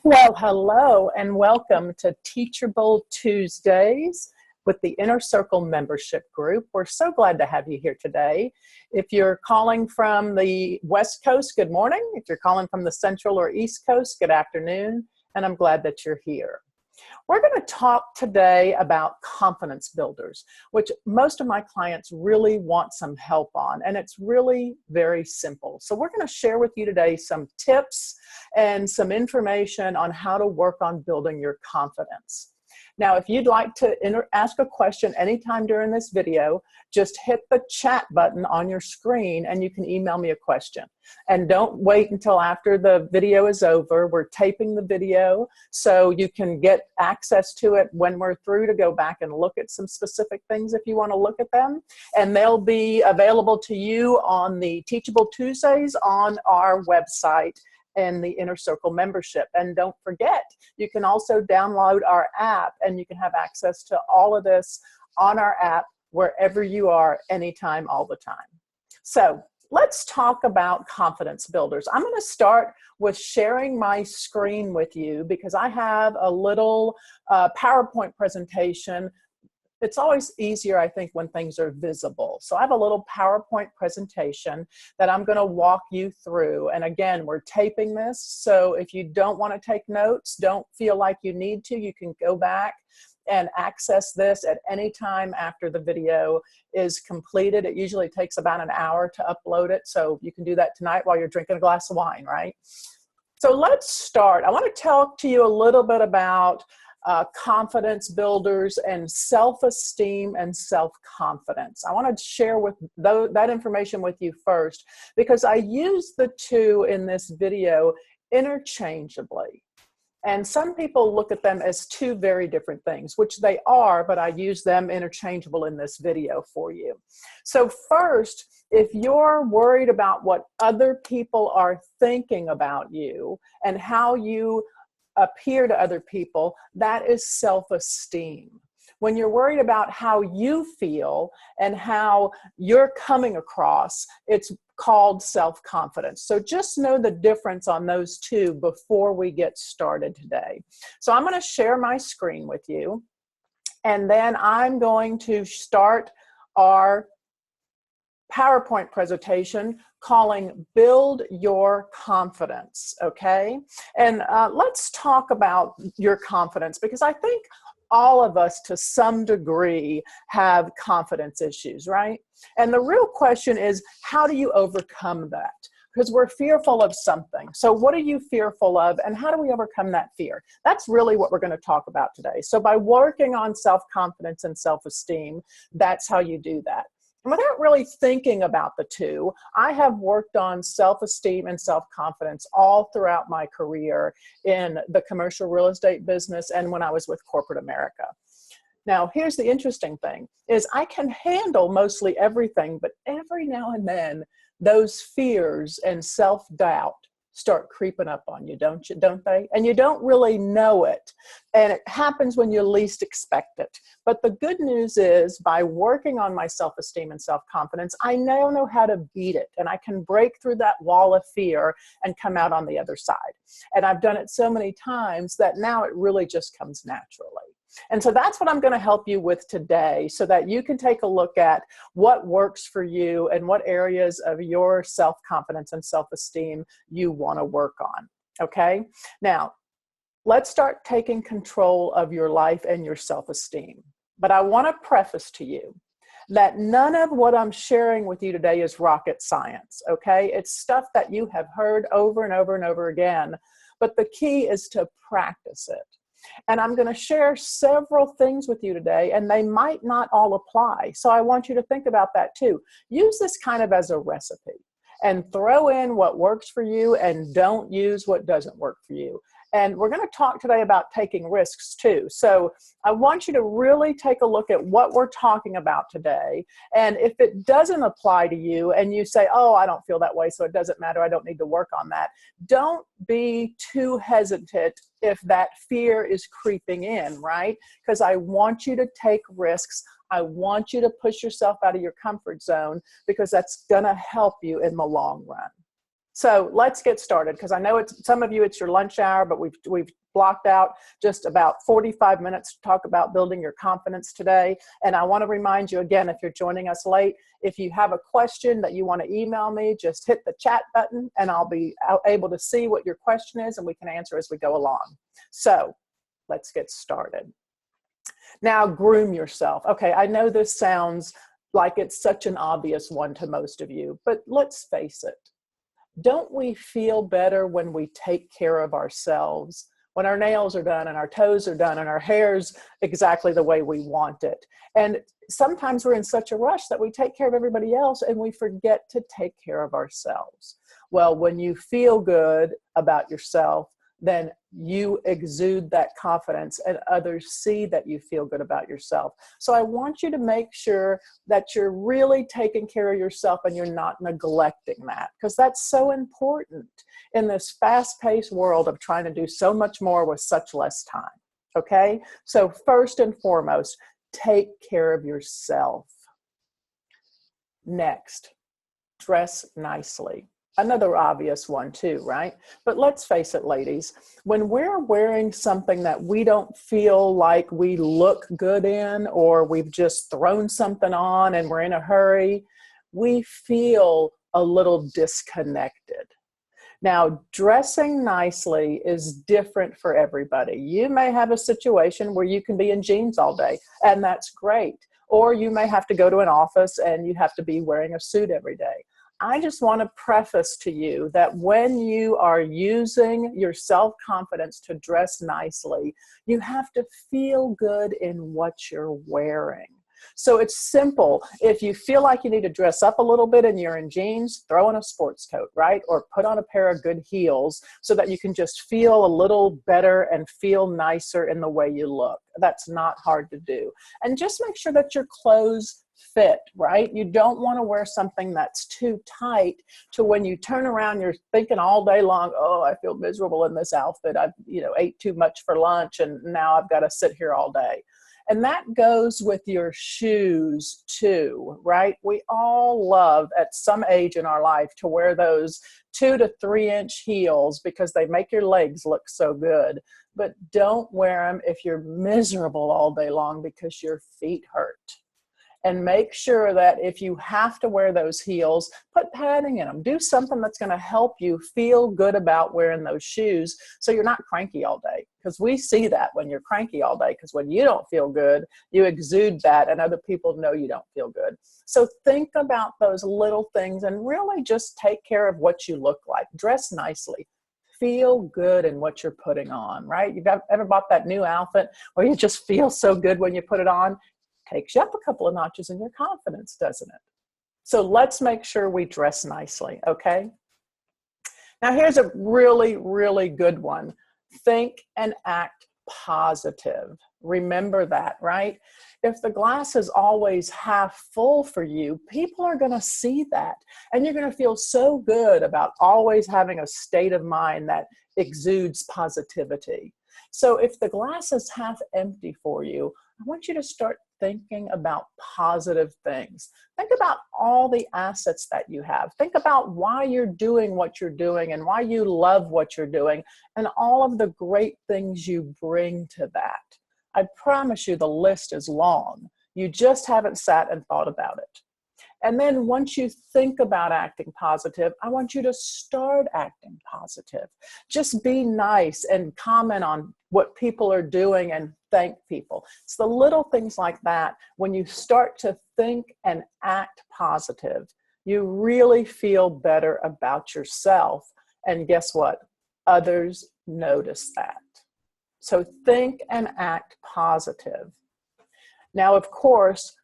Well, hello and welcome to Teachable Tuesdays with the Inner Circle membership group. We're so glad to have you here today. If you're calling from the West Coast, good morning. If you're calling from the Central or East Coast, good afternoon. And I'm glad that you're here. We're going to talk today about confidence builders, which most of my clients really want some help on, and it's really very simple. So we're going to share with you today some tips and some information on how to work on building your confidence. Now, if you'd like to ask a question anytime during this video, just hit the chat button on your screen and you can email me a question. And don't wait until after the video is over. We're taping the video so you can get access to it when we're through to go back and look at some specific things if you want to look at them. And they'll be available to you on the Teachable Tuesdays on our website and the Inner Circle membership. And don't forget, you can also download our app and you can have access to all of this on our app wherever you are, anytime, all the time. So let's talk about confidence builders. I'm going to start with sharing my screen with you because I have a little PowerPoint presentation. It's always easier, I think, when things are visible. So I have a little PowerPoint presentation that I'm going to walk you through. And again, we're taping this. So if you don't want to take notes, don't feel like you need to, you can go back and access this at any time after the video is completed. It usually takes about an hour to upload it. So you can do that tonight while you're drinking a glass of wine, right? So let's start. I want to talk to you a little bit about confidence builders and self-esteem and self-confidence. I want to share that information with you first because I use the two in this video interchangeably. And some people look at them as two very different things, which they are, but I use them interchangeable in this video for you. So first, if you're worried about what other people are thinking about you and how you appear to other people, that is self-esteem. When you're worried about how you feel and how you're coming across, it's called self-confidence. So just know the difference on those two before we get started today. So I'm going to share my screen with you, and then I'm going to start our PowerPoint presentation calling Build Your Confidence, okay? And let's talk about your confidence because I think all of us to some degree have confidence issues, right? And the real question is, how do you overcome that? Because we're fearful of something. So what are you fearful of and how do we overcome that fear? That's really what we're going to talk about today. So by working on self-confidence and self-esteem, that's how you do that. Without really thinking about the two, I have worked on self-esteem and self-confidence all throughout my career in the commercial real estate business and when I was with corporate America. Now, here's the interesting thing, is I can handle mostly everything, but every now and then, those fears and self-doubt start creeping up on you, don't they? And you don't really know it. And it happens when you least expect it. But the good news is by working on my self-esteem and self-confidence, I now know how to beat it. And I can break through that wall of fear and come out on the other side. And I've done it so many times that now it really just comes naturally. And so that's what I'm going to help you with today so that you can take a look at what works for you and what areas of your self-confidence and self-esteem you want to work on. Okay? Now, let's start taking control of your life and your self-esteem. But I want to preface to you that none of what I'm sharing with you today is rocket science. Okay? It's stuff that you have heard over and over and over again. But the key is to practice it. And I'm going to share several things with you today, and they might not all apply. So I want you to think about that too. Use this kind of as a recipe and throw in what works for you and don't use what doesn't work for you. And we're going to talk today about taking risks too. So I want you to really take a look at what we're talking about today. And if it doesn't apply to you and you say, oh, I don't feel that way, so it doesn't matter, I don't need to work on that, don't be too hesitant if that fear is creeping in, right? Because I want you to take risks. I want you to push yourself out of your comfort zone because that's going to help you in the long run. So let's get started, because I know it's some of you, it's your lunch hour, but we've blocked out just about 45 minutes to talk about building your confidence today. And I want to remind you again, if you're joining us late, if you have a question that you want to email me, just hit the chat button and I'll be able to see what your question is and we can answer as we go along. So let's get started. Now, groom yourself. Okay, I know this sounds like it's such an obvious one to most of you, but let's face it. Don't we feel better when we take care of ourselves? When our nails are done and our toes are done and our hair's exactly the way we want it. And sometimes we're in such a rush that we take care of everybody else and we forget to take care of ourselves. Well, when you feel good about yourself, then you exude that confidence and others see that you feel good about yourself. So I want you to make sure that you're really taking care of yourself and you're not neglecting that, because that's so important in this fast-paced world of trying to do so much more with such less time. Okay? So first and foremost, take care of yourself. Next, dress nicely. Another obvious one too, right? But let's face it, ladies, when we're wearing something that we don't feel like we look good in, or we've just thrown something on and we're in a hurry, we feel a little disconnected. Now, dressing nicely is different for everybody. You may have a situation where you can be in jeans all day, and that's great. Or you may have to go to an office and you have to be wearing a suit every day. I just want to preface to you that when you are using your self-confidence to dress nicely, you have to feel good in what you're wearing. So it's simple. If you feel like you need to dress up a little bit and you're in jeans, throw on a sports coat, right? Or put on a pair of good heels so that you can just feel a little better and feel nicer in the way you look. That's not hard to do. And just make sure that your clothes fit, right? You don't want to wear something that's too tight to when you turn around, you're thinking all day long, oh, I feel miserable in this outfit. I've, ate too much for lunch and now I've got to sit here all day. And that goes with your shoes too, right? We all love at some age in our life to wear those 2 to 3 inch heels because they make your legs look so good. But don't wear them if you're miserable all day long because your feet hurt. And make sure that if you have to wear those heels, put padding in them. Do something that's going to help you feel good about wearing those shoes so you're not cranky all day. Because we see that when you're cranky all day, because when you don't feel good, you exude that and other people know you don't feel good. So think about those little things and really just take care of what you look like. Dress nicely. Feel good in what you're putting on, right? You've ever bought that new outfit where you just feel so good when you put it on? Takes you up a couple of notches in your confidence, doesn't it? So let's make sure we dress nicely, okay? Now here's a really, really good one. Think and act positive. Remember that, right? If the glass is always half full for you, people are going to see that. And you're going to feel so good about always having a state of mind that exudes positivity. So if the glass is half empty for you, I want you to start thinking about positive things. Think about all the assets that you have. Think about why you're doing what you're doing and why you love what you're doing and all of the great things you bring to that. I promise you the list is long. You just haven't sat and thought about it. And then once you think about acting positive, I want you to start acting positive. Just be nice and comment on what people are doing and thank people. It's the little things like that. When you start to think and act positive, you really feel better about yourself. And guess what? Others notice that. So think and act positive. Now, of course,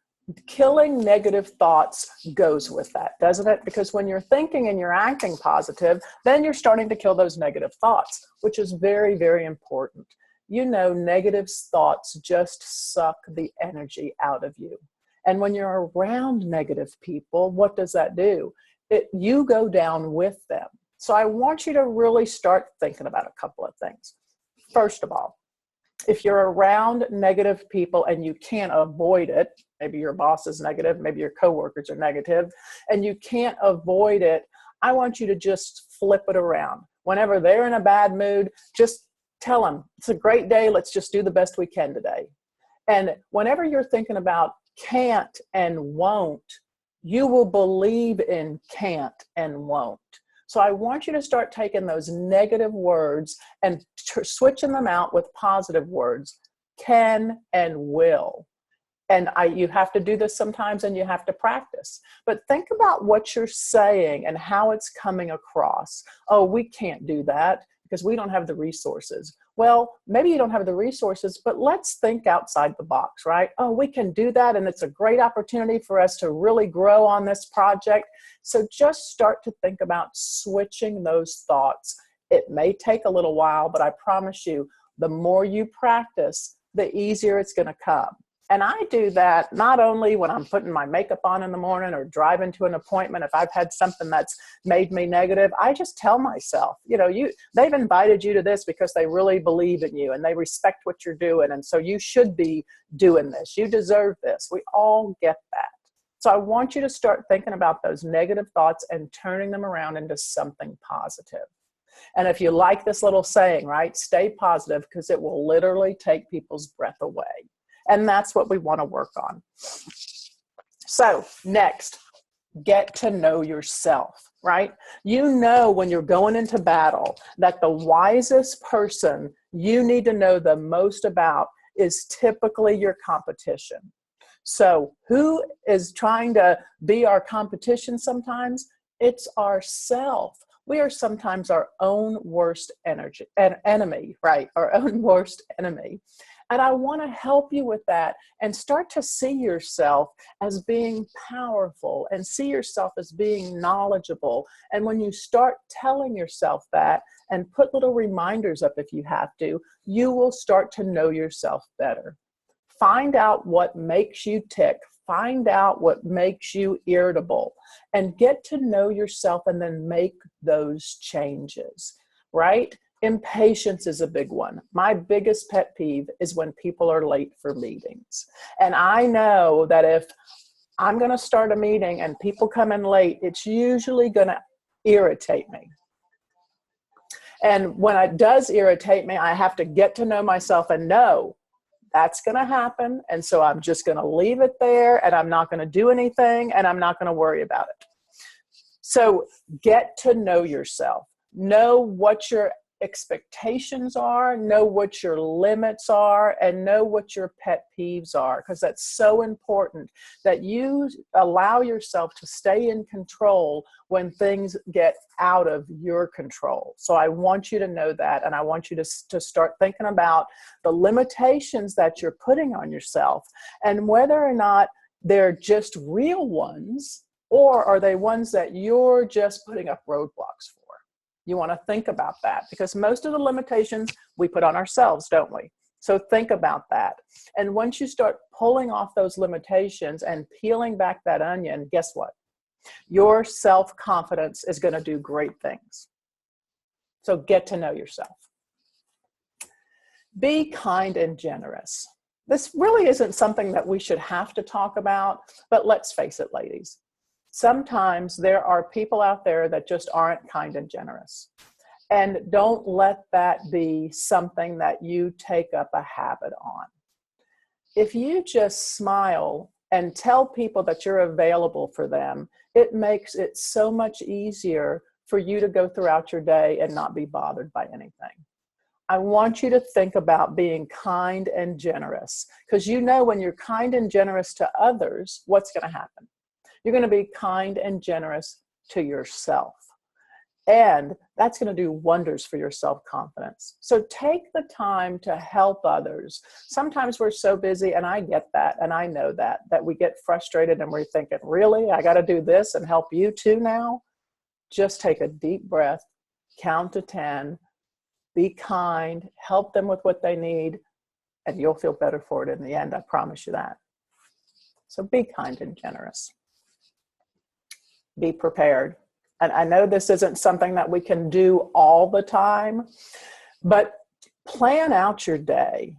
killing negative thoughts goes with that, doesn't it? Because when you're thinking and you're acting positive, then you're starting to kill those negative thoughts, which is very, very important. You know, negative thoughts just suck the energy out of you. And when you're around negative people, what does that do? You go down with them. So I want you to really start thinking about a couple of things. First of all, if you're around negative people and you can't avoid it, maybe your boss is negative, maybe your coworkers are negative, and you can't avoid it, I want you to just flip it around. Whenever they're in a bad mood, just tell them, it's a great day. Let's just do the best we can today. And whenever you're thinking about can't and won't, you will believe in can't and won't. So I want you to start taking those negative words and switching them out with positive words, can and will. And you have to do this sometimes, and you have to practice. But think about what you're saying and how it's coming across. Oh, we can't do that because we don't have the resources. Well, maybe you don't have the resources, but let's think outside the box, right? Oh, we can do that, and it's a great opportunity for us to really grow on this project. So just start to think about switching those thoughts. It may take a little while, but I promise you, the more you practice, the easier it's going to come. And I do that not only when I'm putting my makeup on in the morning or driving to an appointment. If I've had something that's made me negative, I just tell myself, you know, they've invited you to this because they really believe in you and they respect what you're doing. And so you should be doing this. You deserve this. We all get that. So I want you to start thinking about those negative thoughts and turning them around into something positive. And if you like this little saying, right, stay positive, because it will literally take people's breath away. And that's what we want to work on. So next, get to know yourself, right? You know when you're going into battle that the wisest person you need to know the most about is typically your competition. So who is trying to be our competition sometimes? It's ourself. We are sometimes our own worst enemy, right? Our own worst enemy. And I want to help you with that and start to see yourself as being powerful and see yourself as being knowledgeable. And when you start telling yourself that and put little reminders up if you have to, you will start to know yourself better. Find out what makes you tick. Find out what makes you irritable and get to know yourself and then make those changes, right? Impatience is a big one. My biggest pet peeve is when people are late for meetings. And I know that if I'm going to start a meeting and people come in late, it's usually going to irritate me. And when it does irritate me, I have to get to know myself and know that's going to happen. And so I'm just going to leave it there and I'm not going to do anything and I'm not going to worry about it. So get to know yourself. Know what your expectations are, know what your limits are, and know what your pet peeves are, because that's so important that you allow yourself to stay in control when things get out of your control. So I want you to know that, and I want you to start thinking about the limitations that you're putting on yourself and whether or not they're just real ones or are they ones that you're just putting up roadblocks for. You want to think about that because most of the limitations we put on ourselves, don't we? So think about that. And once you start pulling off those limitations and peeling back that onion, guess what? Your self-confidence is going to do great things. So get to know yourself. Be kind and generous. This really isn't something that we should have to talk about, but let's face it, ladies. Sometimes there are people out there that just aren't kind and generous. And don't let that be something that you take up a habit on. If you just smile and tell people that you're available for them, it makes it so much easier for you to go throughout your day and not be bothered by anything. I want you to think about being kind and generous because you know when you're kind and generous to others, what's going to happen? You're going to be kind and generous to yourself. And that's going to do wonders for your self-confidence. So take the time to help others. Sometimes we're so busy, and I get that, and I know that we get frustrated and we're thinking, really, I got to do this and help you too now? Just take a deep breath, count to 10, be kind, help them with what they need, and you'll feel better for it in the end. I promise you that. So be kind and generous. Be prepared. And I know this isn't something that we can do all the time, but plan out your day.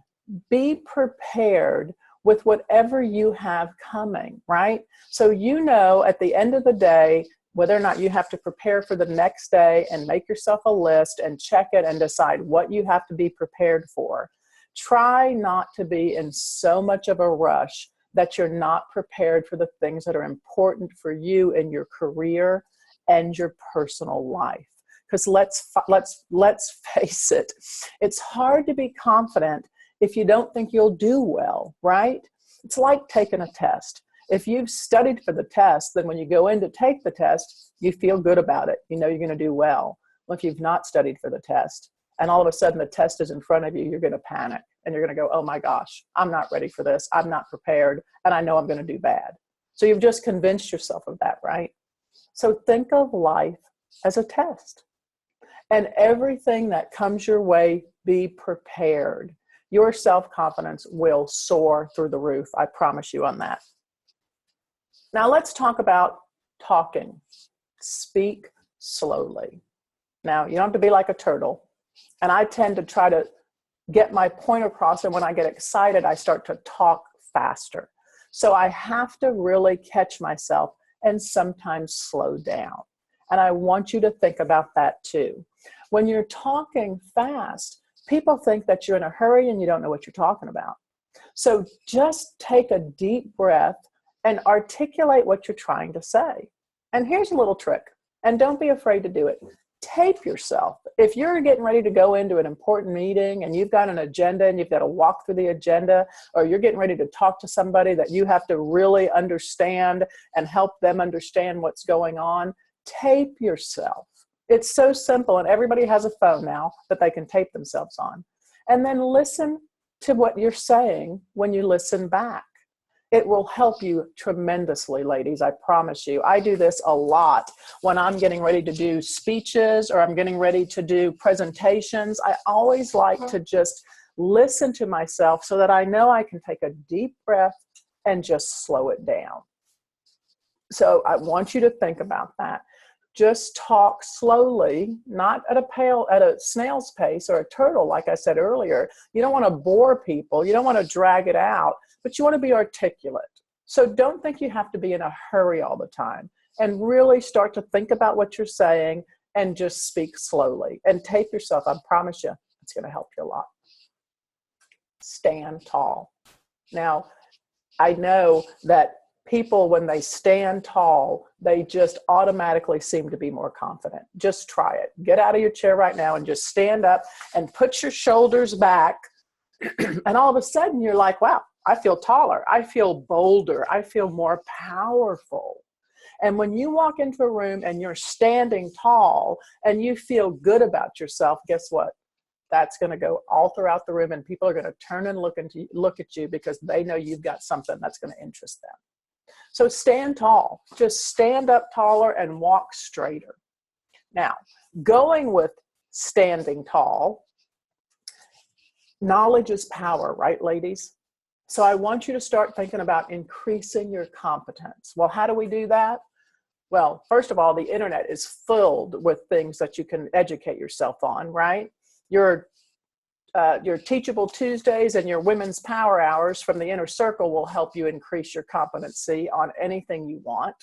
Be prepared with whatever you have coming, right? So you know at the end of the day, whether or not you have to prepare for the next day and make yourself a list and check it and decide what you have to be prepared for. Try not to be in so much of a rush that you're not prepared for the things that are important for you in your career and your personal life. Because let's face it, it's hard to be confident if you don't think you'll do well, right? It's like taking a test. If you've studied for the test, then when you go in to take the test, you feel good about it. You know you're going to do well. Well, if you've not studied for the test, and all of a sudden the test is in front of you, you're going to panic. And you're going to go, oh my gosh, I'm not ready for this. I'm not prepared. And I know I'm going to do bad. So you've just convinced yourself of that, right? So think of life as a test. And everything that comes your way, be prepared. Your self-confidence will soar through the roof. I promise you on that. Now let's talk about talking. Speak slowly. Now, you don't have to be like a turtle. And I tend to try to get my point across. And when I get excited, I start to talk faster. So I have to really catch myself and sometimes slow down. And I want you to think about that too. When you're talking fast, people think that you're in a hurry and you don't know what you're talking about. So just take a deep breath and articulate what you're trying to say. And here's a little trick, and don't be afraid to do it. Tape yourself. If you're getting ready to go into an important meeting and you've got an agenda and you've got to walk through the agenda, or you're getting ready to talk to somebody that you have to really understand and help them understand what's going on, tape yourself. It's so simple, and everybody has a phone now that they can tape themselves on. And then listen to what you're saying when you listen back. It will help you tremendously, ladies, I promise you. I do this a lot when I'm getting ready to do speeches or I'm getting ready to do presentations. I always like to just listen to myself so that I know I can take a deep breath and just slow it down. So I want you to think about that. Just talk slowly, not at a snail's pace or a turtle, like I said earlier. You don't want to bore people. You don't want to drag it out, but you want to be articulate. So don't think you have to be in a hurry all the time, and really start to think about what you're saying and just speak slowly and tape yourself. I promise you, it's going to help you a lot. Stand tall. Now, I know that people, when they stand tall, they just automatically seem to be more confident. Just try it. Get out of your chair right now and just stand up and put your shoulders back. And all of a sudden you're like, wow, I feel taller. I feel bolder. I feel more powerful. And when you walk into a room and you're standing tall and you feel good about yourself, guess what? That's going to go all throughout the room, and people are going to turn and look at you because they know you've got something that's going to interest them. So stand tall. Just stand up taller and walk straighter. Now, going with standing tall, knowledge is power, right, ladies? So I want you to start thinking about increasing your competence. Well, how do we do that? Well, first of all, the internet is filled with things that you can educate yourself on, right? Your Teachable Tuesdays and your Women's Power Hours from the Inner Circle will help you increase your competency on anything you want.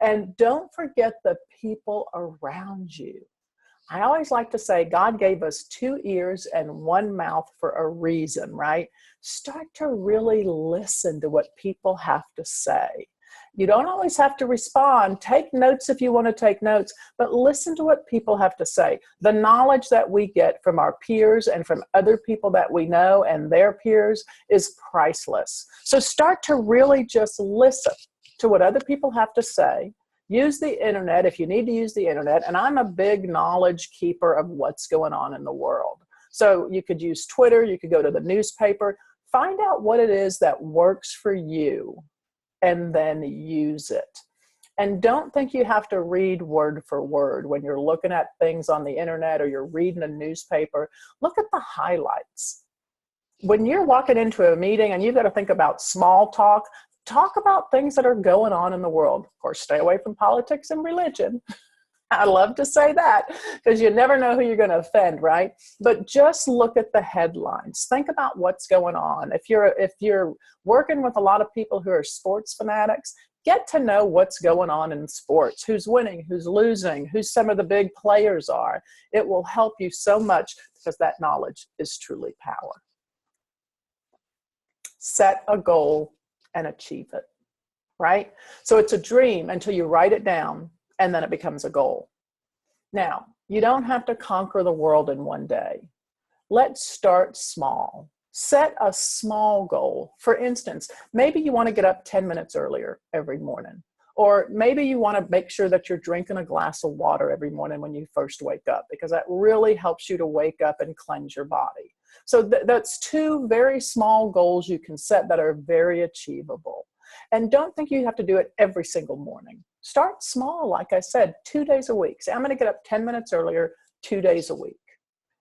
And don't forget the people around you. I always like to say God gave us 2 ears and 1 mouth for a reason, right? Start to really listen to what people have to say. You don't always have to respond. Take notes if you want to take notes, but listen to what people have to say. The knowledge that we get from our peers and from other people that we know and their peers is priceless. So start to really just listen to what other people have to say. Use the internet if you need to use the internet. And I'm a big knowledge keeper of what's going on in the world. So you could use Twitter, you could go to the newspaper, find out what it is that works for you, and then use it. And don't think you have to read word for word when you're looking at things on the internet or you're reading a newspaper. Look at the highlights. When you're walking into a meeting and you've got to think about small talk, talk about things that are going on in the world. Of course, stay away from politics and religion. I love to say that because you never know who you're going to offend, right? But just look at the headlines. Think about what's going on. If you're working with a lot of people who are sports fanatics, Get to know what's going on in sports, who's winning, who's losing, who some of the big players are. It will help you so much because that knowledge is truly power. Set a goal and achieve it, right? So it's a dream until you write it down, and then it becomes a goal. Now, you don't have to conquer the world in one day. Let's start small. Set a small goal. For instance, maybe you want to get up 10 minutes earlier every morning. Or maybe you want to make sure that you're drinking a glass of water every morning when you first wake up, because that really helps you to wake up and cleanse your body. So that's two very small goals you can set that are very achievable. And don't think you have to do it every single morning. Start small, like I said, 2 days a week. Say, I'm going to get up 10 minutes earlier, 2 days a week.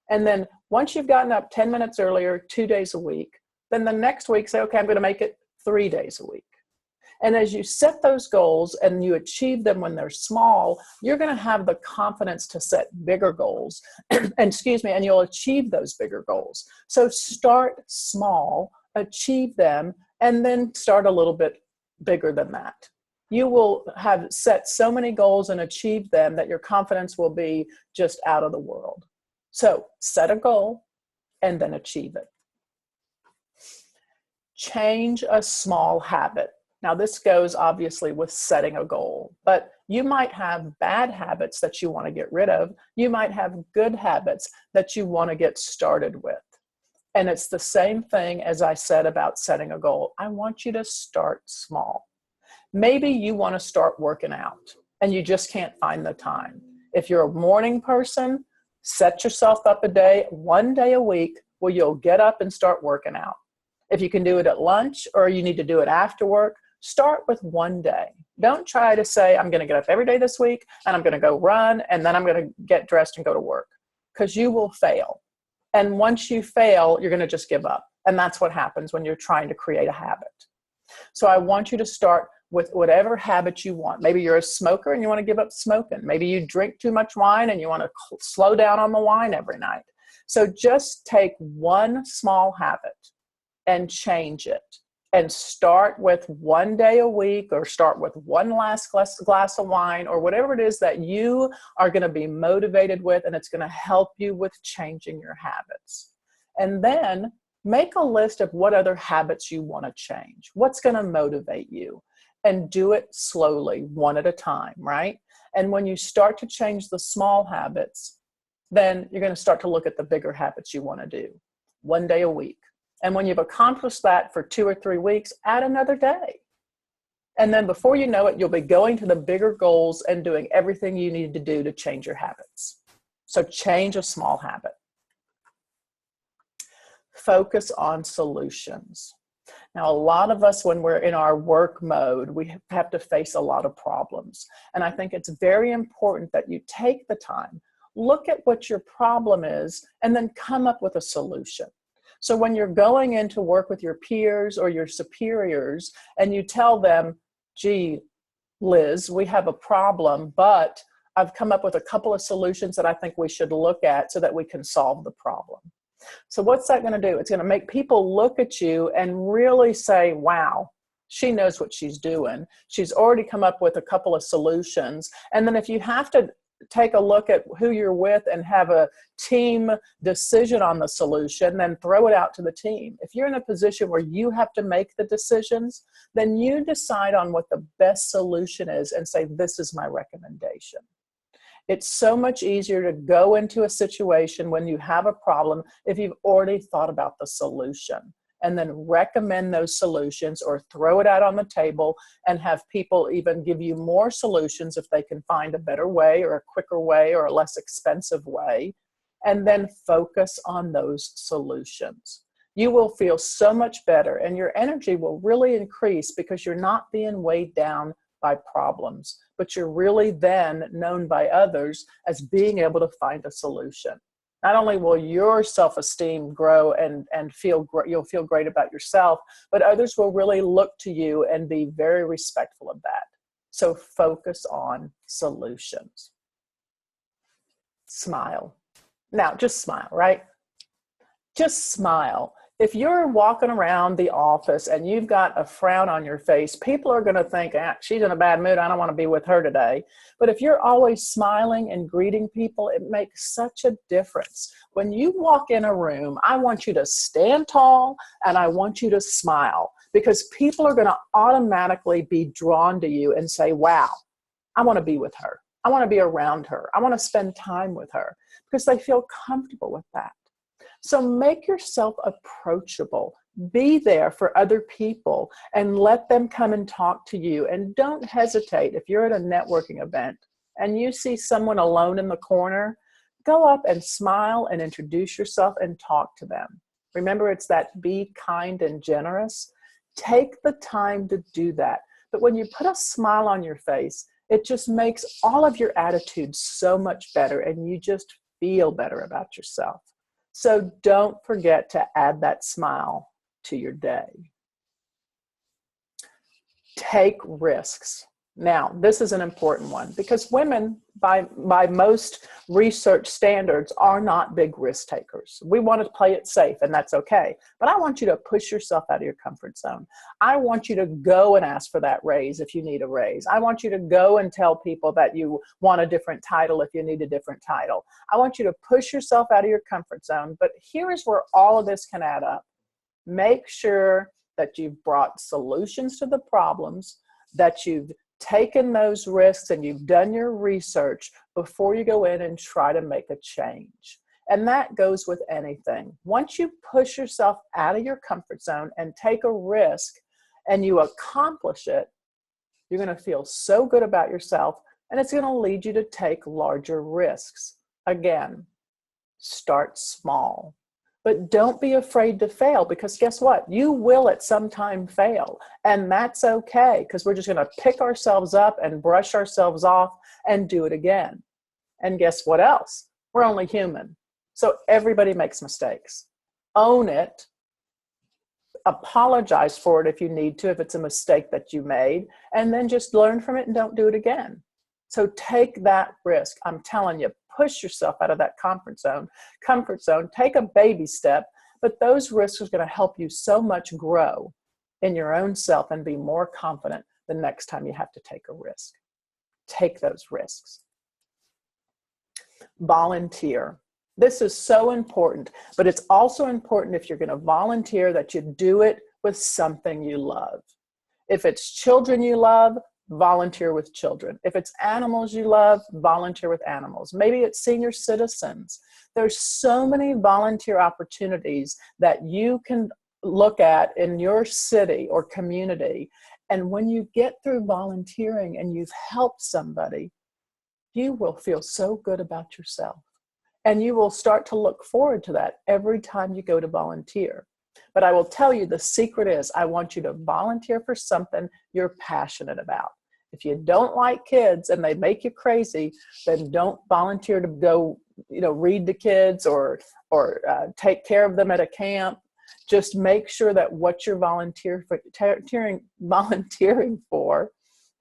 And then once you've gotten up 10 minutes earlier, 2 days a week, then the next week say, okay, I'm going to make it 3 days a week. And as you set those goals and you achieve them when they're small, you're going to have the confidence to set bigger goals, and you'll achieve those bigger goals. So start small, achieve them, and then start a little bit bigger than that. You will have set so many goals and achieved them that your confidence will be just out of the world. So set a goal and then achieve it. Change a small habit. Now this goes obviously with setting a goal, but you might have bad habits that you want to get rid of. You might have good habits that you want to get started with. And it's the same thing as I said about setting a goal. I want you to start small. Maybe you want to start working out and you just can't find the time. If you're a morning person, set yourself up one day a week where you'll get up and start working out. If you can do it at lunch or you need to do it after work, start with one day. Don't try to say, I'm going to get up every day this week and I'm going to go run and then I'm going to get dressed and go to work, because you will fail. And once you fail, you're going to just give up. And that's what happens when you're trying to create a habit. So I want you to start with whatever habit you want. Maybe you're a smoker and you want to give up smoking. Maybe you drink too much wine and you want to slow down on the wine every night. So just take one small habit and change it. And start with 1 day a week, or start with one last glass of wine, or whatever it is that you are going to be motivated with, and it's going to help you with changing your habits. And then make a list of what other habits you want to change. What's going to motivate you? And do it slowly, one at a time, right? And when you start to change the small habits, then you're going to start to look at the bigger habits you want to do 1 day a week. And when you've accomplished that for 2 or 3 weeks, add another day. And then before you know it, you'll be going to the bigger goals and doing everything you need to do to change your habits. So change a small habit. Focus on solutions. Now, a lot of us, when we're in our work mode, we have to face a lot of problems. And I think it's very important that you take the time, look at what your problem is, and then come up with a solution. So when you're going in to work with your peers or your superiors and you tell them, gee, Liz, we have a problem, but I've come up with a couple of solutions that I think we should look at so that we can solve the problem. So what's that going to do? It's going to make people look at you and really say, wow, she knows what she's doing. She's already come up with a couple of solutions. And then if you have to take a look at who you're with and have a team decision on the solution, then throw it out to the team. If you're in a position where you have to make the decisions, then you decide on what the best solution is and say, this is my recommendation. It's so much easier to go into a situation when you have a problem if you've already thought about the solution, and then recommend those solutions or throw it out on the table and have people even give you more solutions if they can find a better way or a quicker way or a less expensive way, and then focus on those solutions. You will feel so much better and your energy will really increase because you're not being weighed down by problems, but you're really then known by others as being able to find a solution. Not only will your self-esteem grow and you'll feel great about yourself, but others will really look to you and be very respectful of that. So focus on solutions. Smile. Now, just smile, right? Just smile. If you're walking around the office and you've got a frown on your face, people are going to think, she's in a bad mood. I don't want to be with her today. But if you're always smiling and greeting people, it makes such a difference. When you walk in a room, I want you to stand tall and I want you to smile, because people are going to automatically be drawn to you and say, wow, I want to be with her. I want to be around her. I want to spend time with her, because they feel comfortable with that. So make yourself approachable. Be there for other people and let them come and talk to you. And don't hesitate. If you're at a networking event and you see someone alone in the corner, go up and smile and introduce yourself and talk to them. Remember, it's that be kind and generous. Take the time to do that. But when you put a smile on your face, it just makes all of your attitudes so much better, and you just feel better about yourself. So don't forget to add that smile to your day. Take risks. Now, this is an important one, because women, by most research standards, are not big risk takers. We want to play it safe, and that's okay. But I want you to push yourself out of your comfort zone. I want you to go and ask for that raise if you need a raise. I want you to go and tell people that you want a different title if you need a different title. I want you to push yourself out of your comfort zone. But here's where all of this can add up. Make sure that you've brought solutions to the problems, that you've taken those risks and you've done your research before you go in and try to make a change. And that goes with anything. Once you push yourself out of your comfort zone and take a risk and you accomplish it, you're going to feel so good about yourself, and it's going to lead you to take larger risks. Again, start small. But don't be afraid to fail, because guess what? You will at some time fail, and that's okay, because we're just going to pick ourselves up and brush ourselves off and do it again. And guess what else? We're only human. So everybody makes mistakes. Own it. Apologize for it if you need to, if it's a mistake that you made, and then just learn from it and don't do it again. So take that risk. I'm telling you, push yourself out of that comfort zone, take a baby step, but those risks are going to help you so much grow in your own self and be more confident the next time you have to take a risk. Take those risks. Volunteer. This is so important, but it's also important, if you're going to volunteer, that you do it with something you love. If it's children you love, volunteer with children. If it's animals you love, volunteer with animals. Maybe it's senior citizens. There's so many volunteer opportunities that you can look at in your city or community. And when you get through volunteering and you've helped somebody, you will feel so good about yourself. And you will start to look forward to that every time you go to volunteer. But I will tell you, the secret is, I want you to volunteer for something you're passionate about. If you don't like kids and they make you crazy, then don't volunteer to go, read to kids or take care of them at a camp. Just make sure that what you're volunteering for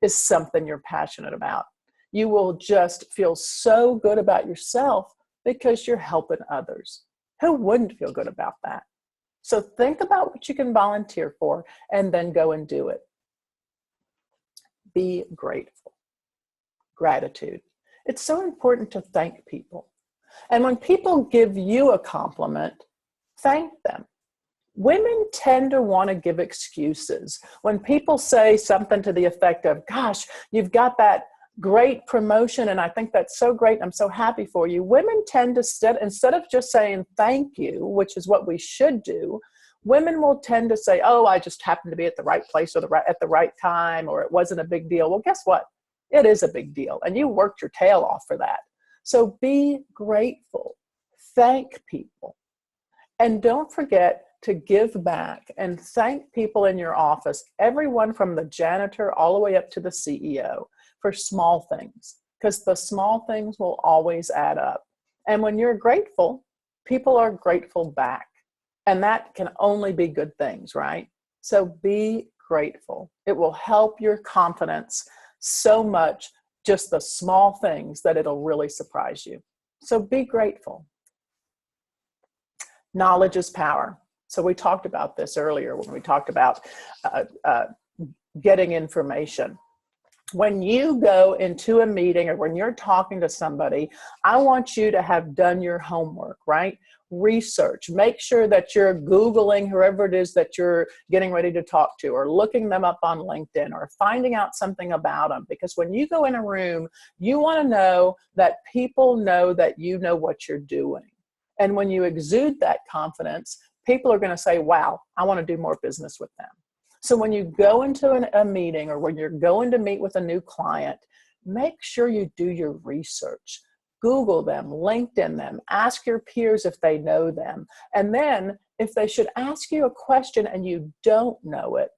is something you're passionate about. You will just feel so good about yourself because you're helping others. Who wouldn't feel good about that? So think about what you can volunteer for and then go and do it. Be grateful. Gratitude. It's so important to thank people. And when people give you a compliment, thank them. Women tend to want to give excuses. When people say something to the effect of, gosh, you've got that great promotion and I think that's so great, I'm so happy for you. Women tend to, instead of just saying thank you, which is what we should do, women will tend to say, oh, I just happened to be at the right place or at the right time, or it wasn't a big deal. Well, guess what? It is a big deal, and you worked your tail off for that. So be grateful. Thank people. And don't forget to give back and thank people in your office, everyone from the janitor all the way up to the CEO, for small things, because the small things will always add up. And when you're grateful, people are grateful back. And that can only be good things, right? So be grateful. It will help your confidence so much, just the small things, that it'll really surprise you. So be grateful. Knowledge is power. So we talked about this earlier when we talked about getting information. When you go into a meeting or when you're talking to somebody, I want you to have done your homework, right? Research. Make sure that you're Googling whoever it is that you're getting ready to talk to, or looking them up on LinkedIn, or finding out something about them. Because when you go in a room, you want to know that people know that you know what you're doing. And when you exude that confidence, people are going to say, wow, I want to do more business with them. So when you go into a meeting, or when you're going to meet with a new client, make sure you do your research. Google them, LinkedIn them, ask your peers if they know them. And then if they should ask you a question and you don't know it,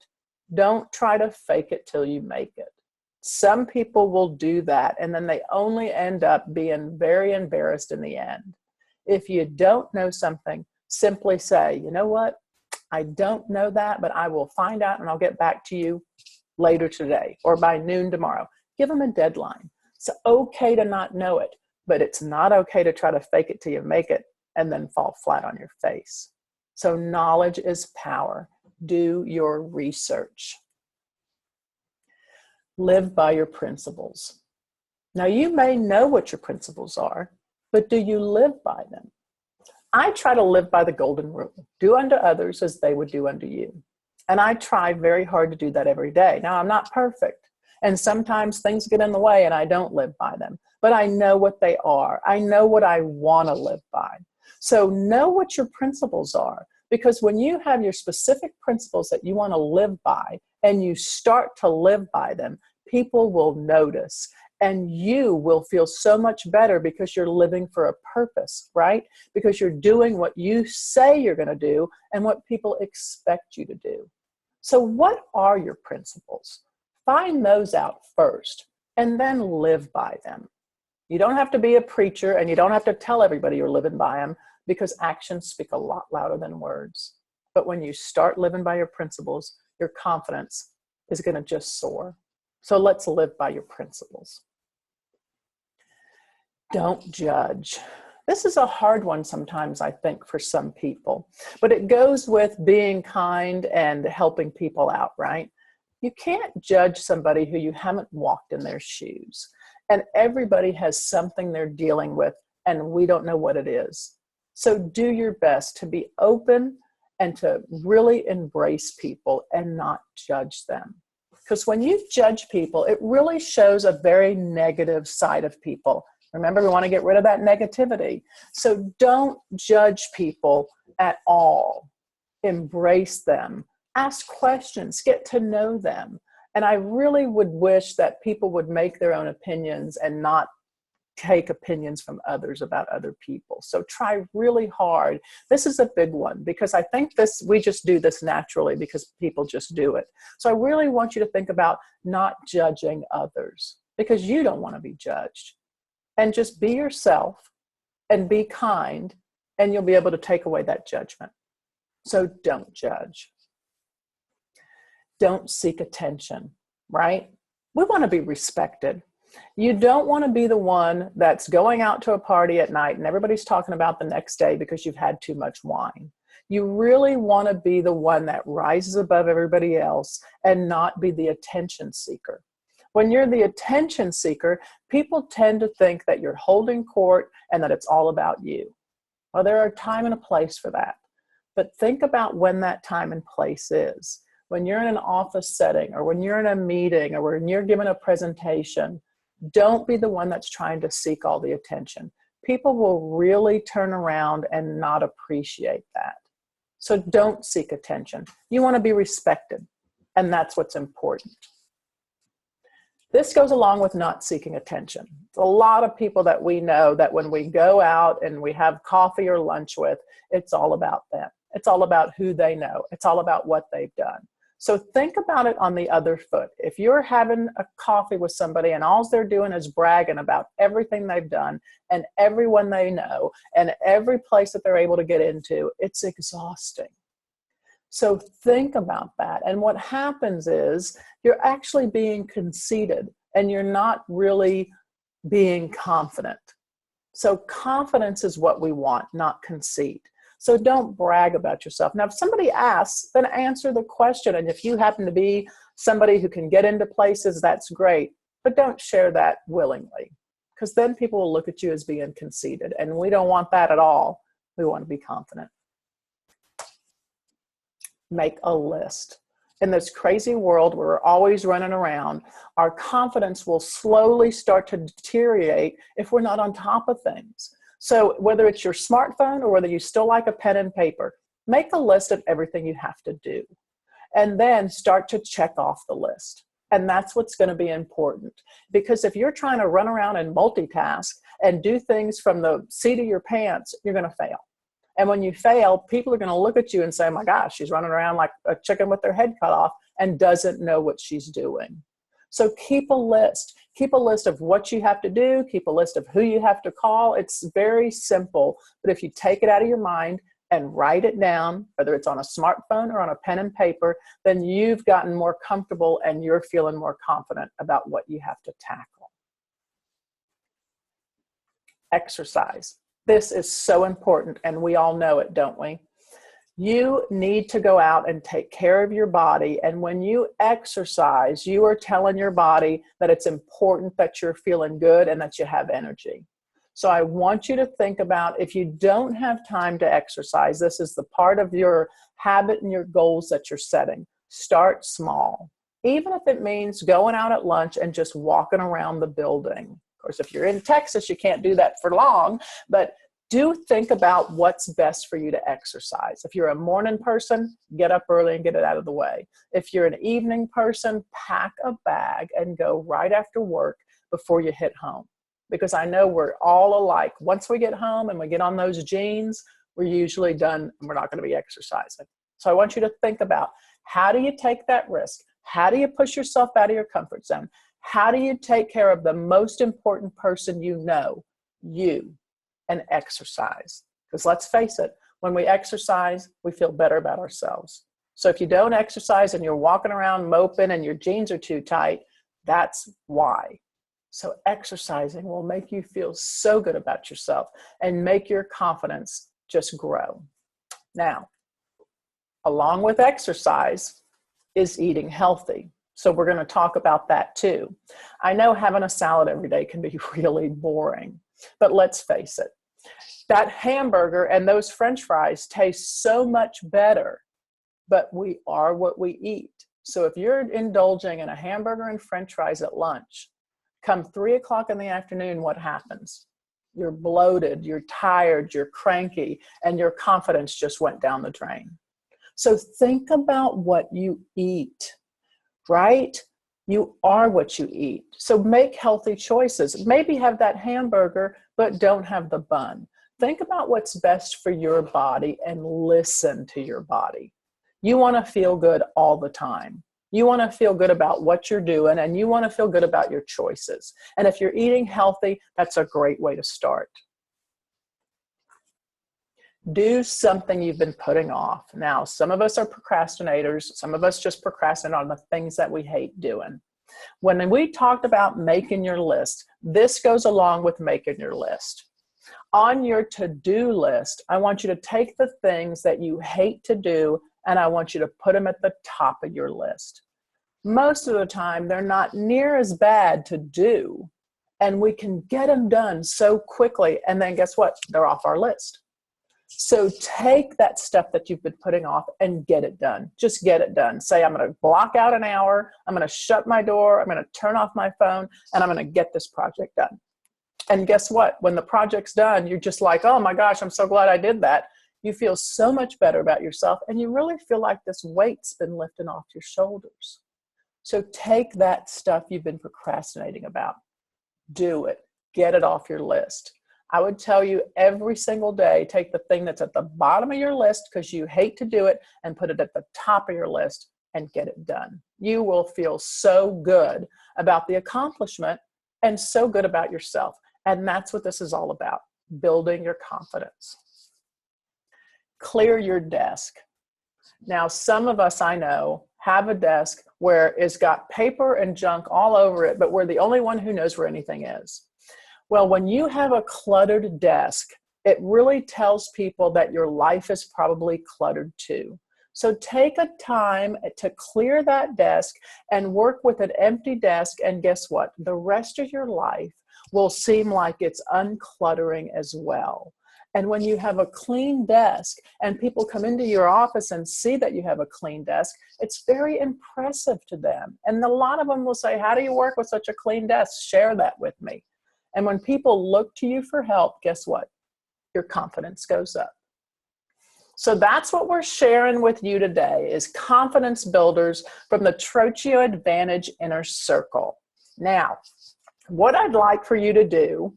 don't try to fake it till you make it. Some people will do that, and then they only end up being very embarrassed in the end. If you don't know something, simply say, you know what? I don't know that, but I will find out and I'll get back to you later today or by noon tomorrow. Give them a deadline. It's okay to not know it, but it's not okay to try to fake it till you make it and then fall flat on your face. So knowledge is power. Do your research. Live by your principles. Now, you may know what your principles are, but do you live by them? I try to live by the golden rule. Do unto others as they would do unto you. And I try very hard to do that every day. Now, I'm not perfect. And sometimes things get in the way and I don't live by them. But I know what they are. I know what I want to live by. So know what your principles are. Because when you have your specific principles that you want to live by and you start to live by them, people will notice. And you will feel so much better because you're living for a purpose, right? Because you're doing what you say you're going to do and what people expect you to do. So what are your principles? Find those out first and then live by them. You don't have to be a preacher and you don't have to tell everybody you're living by them, because actions speak a lot louder than words. But when you start living by your principles, your confidence is going to just soar. So let's live by your principles. Don't judge. This is a hard one sometimes, I think, for some people, but it goes with being kind and helping people out, right? You can't judge somebody who you haven't walked in their shoes. And everybody has something they're dealing with, and we don't know what it is. So do your best to be open and to really embrace people and not judge them. Because when you judge people, it really shows a very negative side of people. Remember, we want to get rid of that negativity. So don't judge people at all. Embrace them. Ask questions. Get to know them. And I really would wish that people would make their own opinions and not take opinions from others about other people. So try really hard. This is a big one because I think we just do this naturally because people just do it. So I really want you to think about not judging others because you don't want to be judged. And just be yourself and be kind, and you'll be able to take away that judgment. So don't judge. Don't seek attention, right? We want to be respected. You don't want to be the one that's going out to a party at night and everybody's talking about the next day because you've had too much wine. You really want to be the one that rises above everybody else and not be the attention seeker. When you're the attention seeker, people tend to think that you're holding court and that it's all about you. Well, there are a time and a place for that. But think about when that time and place is. When you're in an office setting, or when you're in a meeting, or when you're giving a presentation, don't be the one that's trying to seek all the attention. People will really turn around and not appreciate that. So don't seek attention. You want to be respected, and that's what's important. This goes along with not seeking attention. It's a lot of people that we know that when we go out and we have coffee or lunch with, it's all about them. It's all about who they know. It's all about what they've done. So think about it on the other foot. If you're having a coffee with somebody and all they're doing is bragging about everything they've done and everyone they know and every place that they're able to get into, it's exhausting. So think about that. And what happens is you're actually being conceited and you're not really being confident. So confidence is what we want, not conceit. So don't brag about yourself. Now, if somebody asks, then answer the question. And if you happen to be somebody who can get into places, that's great. But don't share that willingly, because then people will look at you as being conceited. And we don't want that at all. We want to be confident. Make a list. In this crazy world where we're always running around, our confidence will slowly start to deteriorate if we're not on top of things. So whether it's your smartphone or whether you still like a pen and paper, make a list of everything you have to do. And then start to check off the list. And that's what's going to be important. Because if you're trying to run around and multitask and do things from the seat of your pants, you're going to fail. And when you fail, people are going to look at you and say, oh my gosh, she's running around like a chicken with their head cut off and doesn't know what she's doing. So keep a list. Keep a list of what you have to do. Keep a list of who you have to call. It's very simple. But if you take it out of your mind and write it down, whether it's on a smartphone or on a pen and paper, then you've gotten more comfortable and you're feeling more confident about what you have to tackle. Exercise. This is so important, and we all know it, don't we? You need to go out and take care of your body, and when you exercise, you are telling your body that it's important that you're feeling good and that you have energy. So I want you to think about, if you don't have time to exercise, this is the part of your habit and your goals that you're setting. Start small, even if it means going out at lunch and just walking around the building. Of course, if you're in Texas, you can't do that for long, but do think about what's best for you to exercise. If you're a morning person, get up early and get it out of the way. If you're an evening person, pack a bag and go right after work before you hit home. Because I know we're all alike. Once we get home and we get on those jeans, we're usually done and we're not going to be exercising. So I want you to think about, how do you take that risk? How do you push yourself out of your comfort zone? How do you take care of the most important person you know, you, and exercise? Because let's face it, when we exercise, we feel better about ourselves. So if you don't exercise and you're walking around moping and your jeans are too tight, that's why. So exercising will make you feel so good about yourself and make your confidence just grow. Now, along with exercise is eating healthy. So we're going to talk about that too. I know having a salad every day can be really boring, but let's face it, that hamburger and those French fries taste so much better, but we are what we eat. So if you're indulging in a hamburger and French fries at lunch, come 3 o'clock in the afternoon, what happens? You're bloated, you're tired, you're cranky, and your confidence just went down the drain. So think about what you eat. Right? You are what you eat. So make healthy choices. Maybe have that hamburger, but don't have the bun. Think about what's best for your body and listen to your body. You want to feel good all the time. You want to feel good about what you're doing, and you want to feel good about your choices. And if you're eating healthy, that's a great way to start. Do something you've been putting off. Now, some of us are procrastinators. Some of us just procrastinate on the things that we hate doing. When we talked about making your list, this goes along with making your list. On your to-do list, I want you to take the things that you hate to do, and I want you to put them at the top of your list. Most of the time, they're not near as bad to do, and we can get them done so quickly, and then guess what? They're off our list. So take that stuff that you've been putting off and get it done. Just get it done. Say, I'm going to block out an hour. I'm going to shut my door. I'm going to turn off my phone, and I'm going to get this project done. And guess what? When the project's done, you're just like, oh my gosh, I'm so glad I did that. You feel so much better about yourself, and you really feel like this weight's been lifted off your shoulders. So take that stuff you've been procrastinating about. Do it. Get it off your list. I would tell you every single day, take the thing that's at the bottom of your list because you hate to do it and put it at the top of your list and get it done. You will feel so good about the accomplishment and so good about yourself. And that's what this is all about, building your confidence. Clear your desk. Now, some of us I know have a desk where it's got paper and junk all over it, but we're the only one who knows where anything is. Well, when you have a cluttered desk, it really tells people that your life is probably cluttered too. So take a time to clear that desk and work with an empty desk, and guess what? The rest of your life will seem like it's uncluttering as well. And when you have a clean desk and people come into your office and see that you have a clean desk, it's very impressive to them. And a lot of them will say, how do you work with such a clean desk? Share that with me. And when people look to you for help, guess what? Your confidence goes up. So that's what we're sharing with you today, is confidence builders from the Trochio Advantage Inner Circle. Now, what I'd like for you to do,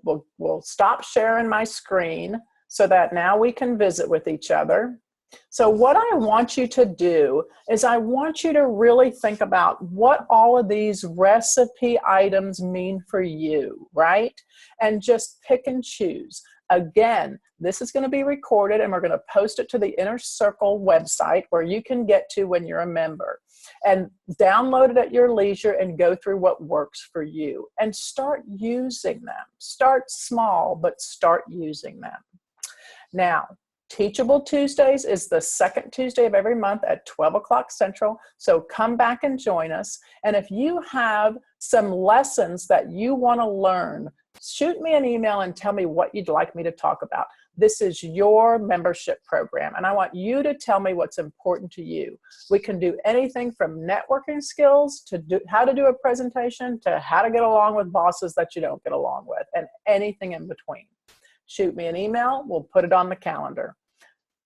we'll stop sharing my screen so that now we can visit with each other. So what I want you to do is I want you to really think about what all of these recipe items mean for you, right? And just pick and choose. Again, this is going to be recorded and we're going to post it to the Inner Circle website where you can get to when you're a member. And download it at your leisure and go through what works for you and start using them. Start small, but start using them. Now, Teachable Tuesdays is the second Tuesday of every month at 12 o'clock Central. So come back and join us. And if you have some lessons that you want to learn, shoot me an email and tell me what you'd like me to talk about. This is your membership program, and I want you to tell me what's important to you. We can do anything from networking skills to how to do a presentation to how to get along with bosses that you don't get along with, and anything in between. Shoot me an email. We'll put it on the calendar.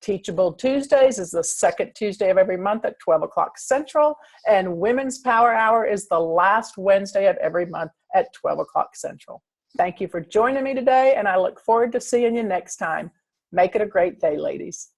Teachable Tuesdays is the second Tuesday of every month at 12 o'clock Central, and Women's Power Hour is the last Wednesday of every month at 12 o'clock Central. Thank you for joining me today, and I look forward to seeing you next time. Make it a great day, ladies.